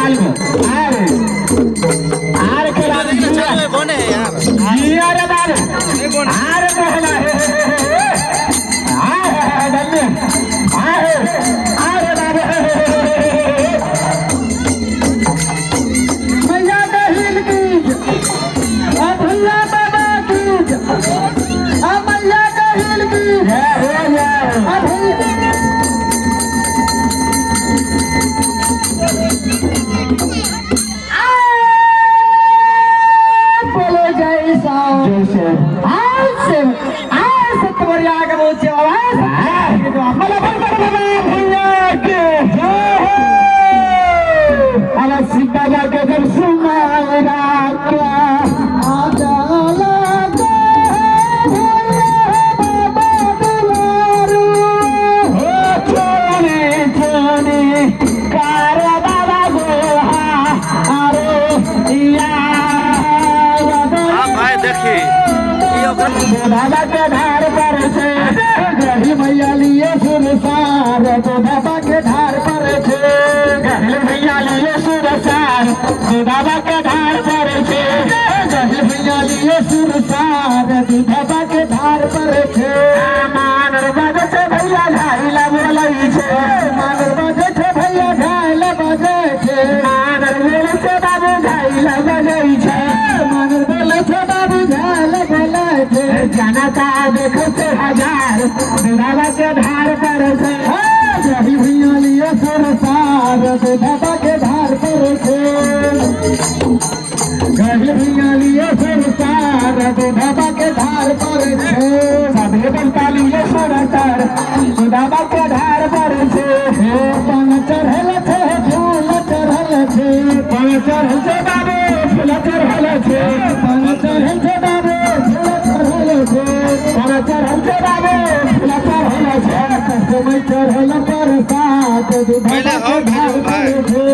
लाल में अरे आर के लाल में बने यार ये अरे बारे आर कहला है आ दल्ले अरे बारे मैया दहिल की अब भैया बाबा की अब मैया दहिल की है अब बाबा के धार पर से गहिल भैया लिए सुरसार तो बाबा के धार पर से गहिल भैया लिए सुरसार तो बाबा के धार पर से गहिल भैया लिए सुरसार तो बाबा के धार पर से मानर बजे से भैया घाइला बोलई छे मानर बजे से भैया घाइला बजे छे मानर बोले से बाबू घाइला बजई छे मानर बोले से बाबू घाइला बोले छे जनता देखो से हजार बाबा के धार पर से जही भैया लिए सुरसार बाबा के धार पर से गहिल भैया लिए सुरसार बाबा के धार पर से सभी बनता लिए सुरसार बाबा के धार पर से पन चढ़ल छे फूल चढ़ल छे पन चढ़ल छे बाबू फूल चढ़ल छे पन चढ़ल छे बाबू फूल चढ़ल छे पन चढ़ल छे बाबू फूल चढ़ल छे कसम चढ़ल पर साथ बाबा के धार पर से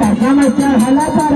कसम चढ़ल पर